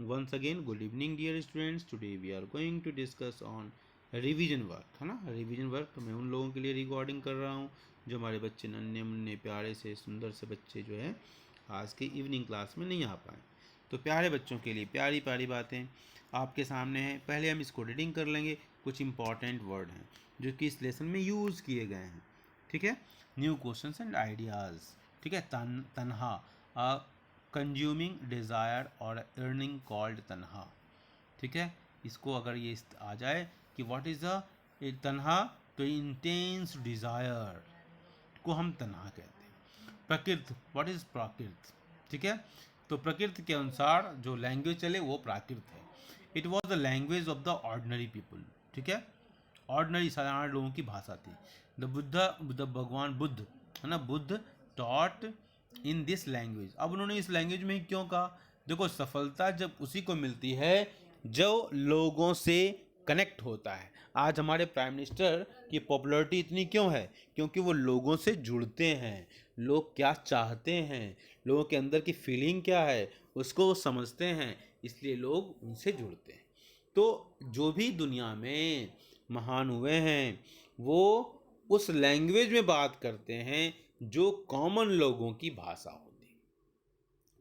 once again good evening dear students. Today we are going to discuss on revision work, है ना. Revision work मैं उन लोगों के लिए रिकॉर्डिंग कर रहा हूँ जो हमारे बच्चे नन्हे मुन्ने प्यारे से सुंदर से बच्चे जो है आज के इवनिंग क्लास में नहीं आ पाए. तो प्यारे बच्चों के लिए प्यारी प्यारी बातें आपके सामने हैं. पहले हम इसको रीडिंग कर लेंगे. कुछ इंपॉर्टेंट वर्ड हैं जो कि इस लेसन में यूज़ किए गए हैं. ठीक है. New questions and ideas. ठीक है. तन्हा, कंज्यूमिंग डिज़ायर और अर्निंग कॉल्ड तन्हा. ठीक है. इसको अगर ये आ जाए कि व्हाट इज़ अ तन्हा, तो इंटेंस डिज़ायर को हम तन्हा कहते हैं. प्रकृत, व्हाट इज़ प्राकृत. ठीक है. तो प्रकृति के अनुसार जो लैंग्वेज चले वो प्राकृत है. It was the language of the ordinary people. ठीक है. ऑर्डनरी साधारण लोगों की भाषा थी. द भगवान बुद्ध, है ना, Buddha taught in this language. अब उन्होंने इस लैंग्वेज में क्यों कहा? देखो, सफलता जब उसी को मिलती है जो लोगों से कनेक्ट होता है. आज हमारे प्राइम मिनिस्टर की पॉपुलैरिटी इतनी क्यों है? क्योंकि वो लोगों से जुड़ते हैं. लोग क्या चाहते हैं, लोगों के अंदर की फीलिंग क्या है, उसको वो समझते हैं, इसलिए लोग उनसे जुड़ते हैं. तो जो भी दुनिया में महान हुए हैं वो उस लैंग्वेज में बात करते हैं जो कॉमन लोगों की भाषा होती है.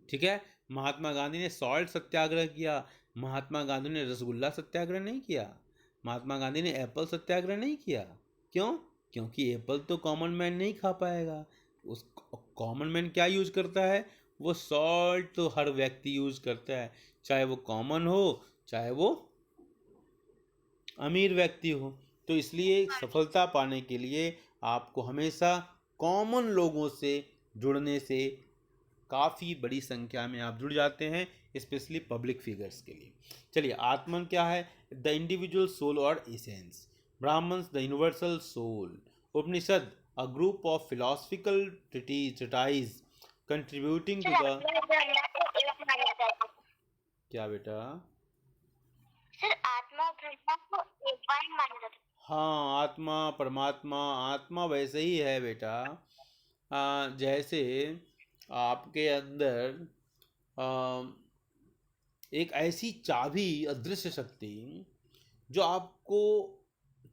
ठीक है. महात्मा गांधी ने सॉल्ट सत्याग्रह किया. महात्मा गांधी ने रसगुल्ला सत्याग्रह नहीं किया. महात्मा गांधी ने एप्पल सत्याग्रह नहीं किया. क्यों? क्योंकि एप्पल तो कॉमन मैन नहीं खा पाएगा. उस कॉमन मैन क्या यूज़ करता है? वो सॉल्ट तो हर व्यक्ति यूज़ करता है, चाहे वो कॉमन हो चाहे वो अमीर व्यक्ति हो. तो इसलिए सफलता पाने के लिए आपको हमेशा कॉमन लोगों से जुड़ने से काफ़ी बड़ी संख्या में आप जुड़ जाते हैं, स्पेशली पब्लिक फिगर्स के लिए. चलिए, आत्मन क्या है? द इंडिविजुअल सोल और essence. Brahmans the universal soul. Upanishad a group of philosophical treatise contributing to the. क्या बेटा? सर, आत्मा ब्रह्मा को एक बार माना जाता है. हाँ, आत्मा परमात्मा, आत्मा वैसे ही है बेटा. जैसे आपके अंदर एक ऐसी चाबी, अदृश्य शक्ति जो आपको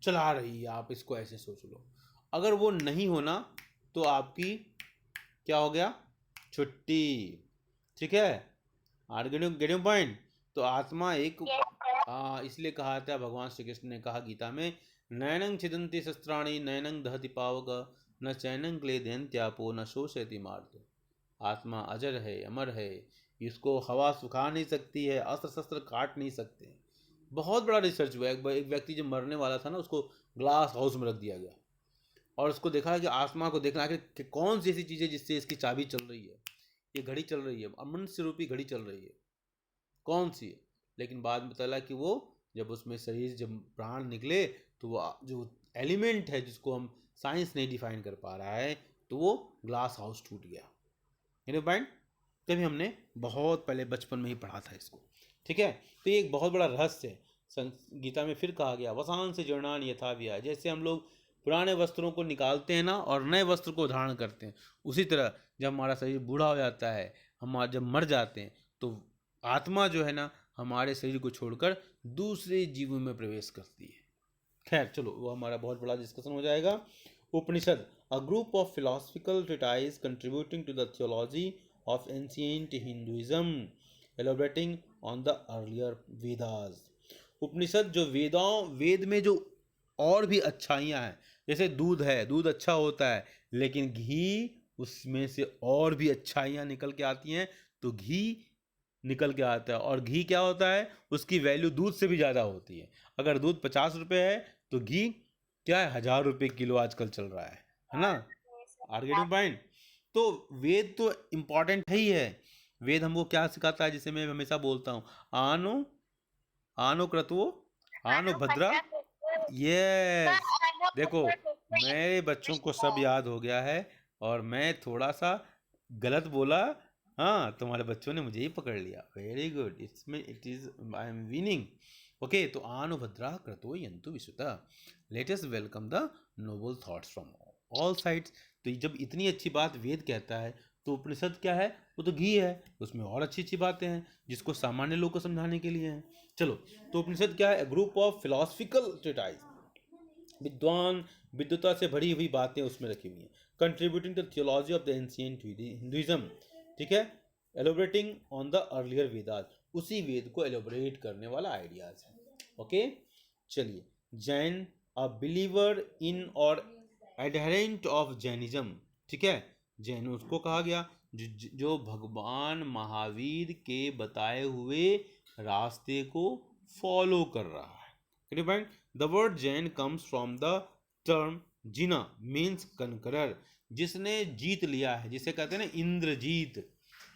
चला रही है, आप इसको ऐसे सोच लो. अगर वो नहीं होना तो आपकी क्या हो गया? छुट्टी. ठीक है. Are getting point. तो आत्मा एक, इसलिए कहा था, भगवान श्री कृष्ण ने कहा गीता में, नैनं छिदन्ति शस्त्राणि नैनं दहति पावक न चैनं क्लेदयन्त्यापो न शोषयति मार्तो. आत्मा अजर है, अमर है. इसको हवा सुखा नहीं सकती है, अस्त्र शस्त्र काट नहीं सकते. बहुत बड़ा रिसर्च हुआ. एक व्यक्ति जब मरने वाला था ना, उसको ग्लास हाउस में रख दिया गया और उसको देखा कि आत्मा को देखना कि कौन सी ऐसी चीज़ है जिससे इसकी चाबी चल रही है, ये घड़ी चल रही है, अमृत रूपी घड़ी चल रही है, कौन सी है. लेकिन बाद में चला कि वो जब उसमें शरीर, जब प्राण निकले, तो वो जो एलिमेंट है जिसको हम साइंस नहीं डिफाइन कर पा रहा है, तो वो ग्लास हाउस टूट गया. यानी पॉइंट तभी हमने बहुत पहले बचपन में ही पढ़ा था इसको. ठीक है. तो ये एक बहुत बड़ा रहस्य है. गीता में फिर कहा गया, वसान से जीर्णान यथा विहाय. जैसे हम लोग पुराने वस्त्रों को निकालते हैं ना और नए वस्त्र को धारण करते हैं, उसी तरह जब हमारा शरीर बूढ़ा हो जाता है, हम जब मर जाते हैं, तो आत्मा जो है ना हमारे शरीर को छोड़कर दूसरे जीवों में प्रवेश करती है. खैर चलो, वो हमारा बहुत बड़ा डिस्कशन हो जाएगा. Upanishad a group of philosophical treatise contributing to the theology of ancient Hinduism elaborating on the earlier Vedas. Upanishad जो वेद में जो और भी अच्छाइयाँ हैं, जैसे दूध है, दूध अच्छा होता है, लेकिन घी उसमें से और भी अच्छाइयाँ निकल के आती हैं. तो घी निकल के आता है, और घी क्या होता है, उसकी वैल्यू दूध से भी ज़्यादा होती है. अगर दूध 50 रुपये है तो घी क्या है, 1000 रुपये किलो आजकल चल रहा है ना. Are getting point. तो वेद तो इम्पॉर्टेंट है ही है. वेद हमको क्या सिखाता है, जिसे मैं हमेशा बोलता हूँ, आनो आनो क्रतुओ आनो भद्रा. यस. देखो, मेरे बच्चों को सब याद हो गया है और मैं थोड़ा सा गलत बोला. हाँ, तुम्हारे बच्चों ने मुझे ही पकड़ लिया. Very good. It is I am winning. Okay. तो आनो भद्रा क्रतो यंतु विश्रुता. Let us welcome the noble thoughts from all sides. तो जब इतनी अच्छी बात वेद कहता है, तो उपनिषद क्या है, वो तो घी है, उसमें और अच्छी अच्छी बातें हैं जिसको सामान्य लोग को समझाने के लिए हैं। चलो, तो उपनिषद क्या है, ग्रुप ऑफ फिलोसफिकल ट्रीटाइज, विद्वान विद्वता से भरी हुई बातें उसमें रखी हुई हैं, contributing to theology of the ancient Hinduism, ठीक है, elaborating on the earlier Vedas, उसी वेद को एलोबरेट करने वाला आइडियाज है। ओके, चलिए, जैन, अ बिलीवर इन और एडहेरेंट ऑफ जैनिज्म, ठीक है, जैन उसको कहा गया जो भगवान महावीर के बताए हुए रास्ते को फॉलो कर रहा है। The word Jain comes from the term Jina, means conqueror, जिसने जीत लिया है, जिसे कहते हैं ना इंद्रजीत,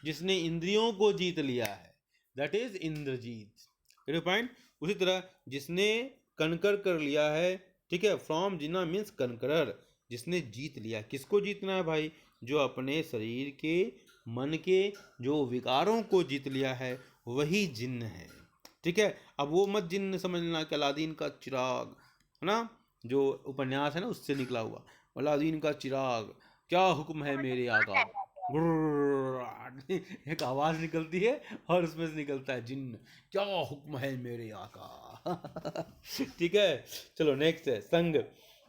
जिसने इंद्रियों को जीत लिया है, दैट इज इंद्रजीत। उसी तरह जिसने कनकर कर लिया है, ठीक है, फ्रॉम जिना मीन्स कनकरर, जिसने जीत लिया। किसको जीतना है भाई, जो अपने शरीर के, मन के जो विकारों को जीत लिया है, वही जिन्न है, ठीक है। अब वो मत जिन्न समझना कि अलादीन का चिराग है ना, जो उपन्यास है ना उससे निकला हुआ, अलादीन का चिराग, क्या हुक्म है मेरे आका, एक आवाज निकलती है और उसमें से निकलता है जिन्न, क्या हुक्म है मेरे आका। ठीक है, चलो नेक्स्ट है संघ,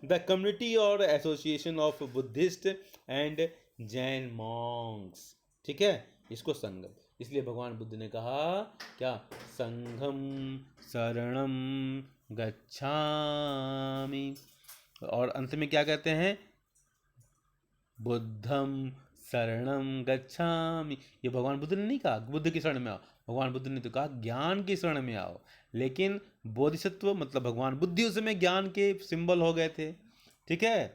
द कम्युनिटी और association of Buddhist and Jain Monks, ठीक है, इसको संघ, इसलिए भगवान बुद्ध ने कहा क्या, संघम शरणम गच्छामि, और अंत में क्या कहते हैं, बुद्धम शरणम गच्छामि। ये भगवान बुद्ध ने नहीं कहा बुद्ध की शरण में आओ, भगवान बुद्ध ने तो कहा ज्ञान की शरण में आओ, लेकिन बोधिसत्व मतलब भगवान बुद्ध उस समय ज्ञान के सिंबल हो गए थे, ठीक है।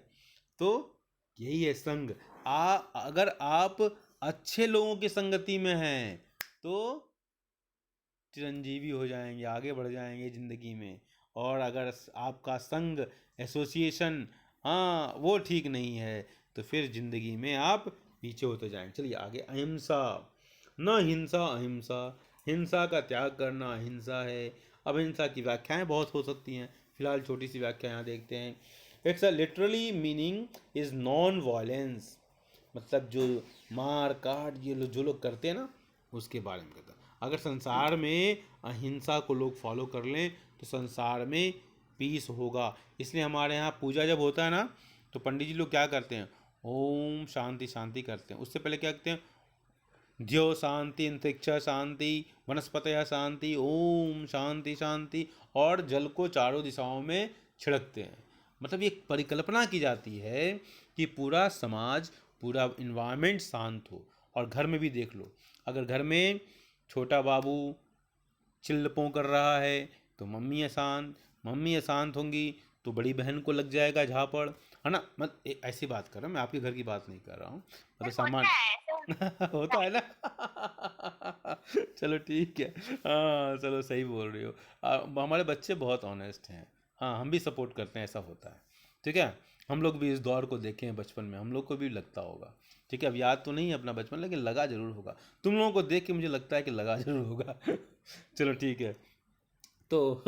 तो यही है संग, अगर आप अच्छे लोगों की संगति में हैं तो चिरंजीवी हो जाएंगे, आगे बढ़ जाएंगे ज़िंदगी में, और अगर आपका संग, एसोसिएशन, हाँ वो ठीक नहीं है, तो फिर ज़िंदगी में आप पीछे होते जाएंगे। चलिए आगे, अहिंसा, न हिंसा अहिंसा, हिंसा का त्याग करना अहिंसा है। अब हिंसा की व्याख्याएं बहुत हो सकती हैं, फिलहाल छोटी सी व्याख्या यहाँ देखते हैं। It's a literally meaning is non violence, मतलब जो मार काट ये जो लोग करते हैं ना, उसके बारे में कहता है। अगर संसार में अहिंसा को लोग फॉलो कर लें तो संसार में पीस होगा। इसलिए हमारे यहाँ पूजा जब होता है ना, तो पंडित जी लोग क्या करते हैं, ओम शांति शांति करते हैं, उससे पहले क्या करते हैं, द्यो शांति, अंतरिक्ष शांति, वनस्पतय शांति, ओम शांति शांति, और जल को चारों दिशाओं में छिड़कते हैं। मतलब ये परिकल्पना की जाती है कि पूरा समाज, पूरा इन्वायरमेंट शांत हो। और घर में भी देख लो, अगर घर में छोटा बाबू चिल्लपों कर रहा है तो मम्मी अशांत होंगी तो बड़ी बहन को लग जाएगा झापड़, है ना। मत ऐसी बात कर रहा हूँ मैं, आपके घर की बात नहीं कर रहा हूँ, मतलब सामान्य होता है ना। चलो ठीक है, हाँ चलो सही बोल रही हो। हमारे बच्चे बहुत ऑनेस्ट हैं, हाँ हम भी सपोर्ट करते हैं, ऐसा होता है, ठीक है। हम लोग भी इस दौर को देखे हैं बचपन में, हम लोग को भी लगता होगा, ठीक है। अब याद तो नहीं है अपना बचपन, लेकिन लगा जरूर होगा। तुम लोगों को देख के मुझे लगता है कि लगा जरूर होगा। चलो ठीक है, तो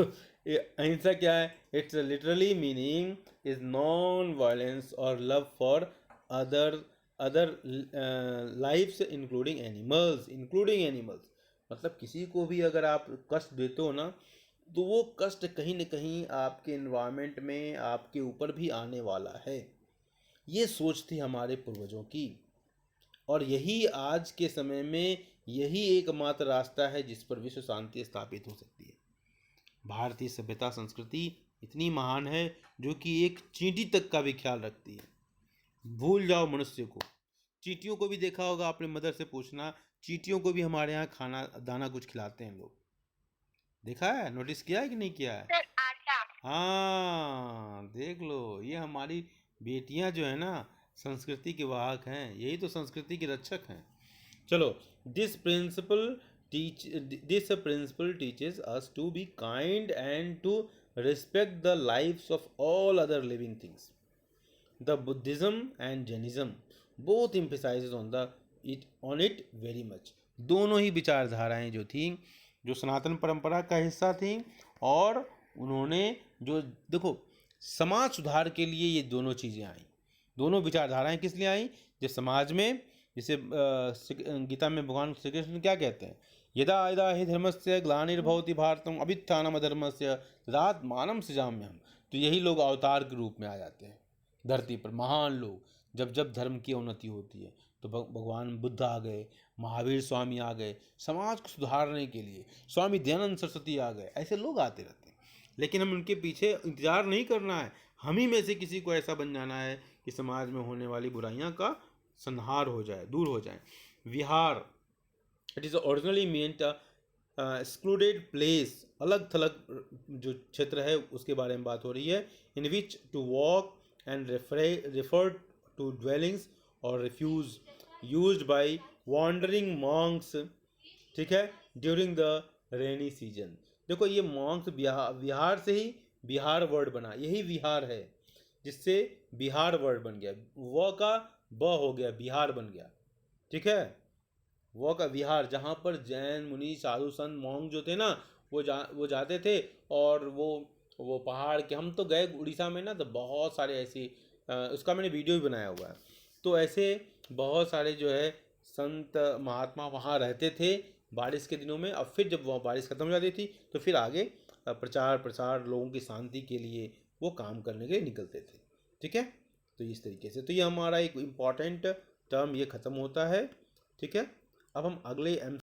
अहिंसा क्या है, it's literally meaning is non violence और love for other other lifes including animals. मतलब किसी को भी अगर आप कष्ट देते हो ना, तो वो कष्ट कहीं न कहीं आपके इन्वायरमेंट में आपके ऊपर भी आने वाला है। ये सोच थी हमारे पूर्वजों की, और यही आज के समय में यही एकमात्र रास्ता है जिस पर विश्व शांति स्थापित हो सकती है। भारतीय सभ्यता संस्कृति इतनी महान है जो कि एक चींटी तक का भी ख्याल रखती है। भूल जाओ मनुष्य को, चींटियों को भी देखा होगा आपने, मदर से पूछना, चींटियों को भी हमारे यहाँ खाना दाना कुछ खिलाते हैं लोग, देखा है, नोटिस किया है कि नहीं किया है? सर आटा। हाँ देख लो, ये हमारी बेटियां जो है ना संस्कृति के वाहक हैं, यही तो संस्कृति के रक्षक हैं। चलो, this principle teaches us to be kind and to respect the lives of all other living things. The Buddhism and Jainism both emphasises on it very much. दोनों ही विचारधाराएं जो थी, जो सनातन परंपरा का हिस्सा थी, और उन्होंने जो देखो समाज सुधार के लिए ये दोनों चीज़ें आई, दोनों विचारधाराएं किस लिए आई, जो समाज में जिसे गीता में भगवान श्री कृष्ण क्या कहते हैं, यदा यदा हि धर्मस्य ग्लानिर्भवति भारतम अभ्युत्थानम् अधर्मस्य तदात्मानं सृजाम्यहम्। तो यही लोग अवतार के रूप में आ जाते हैं धरती पर, महान लोग। जब जब धर्म की उन्नति होती है तो भगवान बुद्ध आ गए, महावीर स्वामी आ गए समाज को सुधारने के लिए, स्वामी दयानंद सरस्वती आ गए, ऐसे लोग आते रहते हैं। लेकिन हम उनके पीछे इंतजार नहीं करना है, हम ही में से किसी को ऐसा बन जाना है कि समाज में होने वाली बुराइयां का संहार हो जाए, दूर हो जाए। Vihar, it is originally meant excluded place, अलग थलग जो क्षेत्र है उसके बारे में बात हो रही है। In which to walk and refer to dwellings और refuge used by wandering monks, ठीक है, ड्यूरिंग द रेनी सीजन। देखो ये मॉन्क्स, विहार से ही बिहार वर्ड बना, यही विहार है जिससे बिहार वर्ड बन गया, व का ब हो गया, बिहार बन गया, ठीक है। वो का विहार, जहाँ पर जैन मुनि साधु संत मॉन्क जो थे ना, वो जाते थे। और वो पहाड़ के, हम तो गए उड़ीसा में ना, तो बहुत सारे ऐसी उसका मैंने वीडियो भी बनाया हुआ है। तो ऐसे बहुत सारे जो है संत महात्मा वहाँ रहते थे बारिश के दिनों में। अब फिर जब वहाँ बारिश खत्म हो जाती थी तो फिर आगे प्रचार प्रसार, लोगों की शांति के लिए वो काम करने के लिए निकलते थे, ठीक है। तो इस तरीके से तो ये हमारा एक इम्पॉर्टेंट टर्म ये ख़त्म होता है, ठीक है। अब हम अगले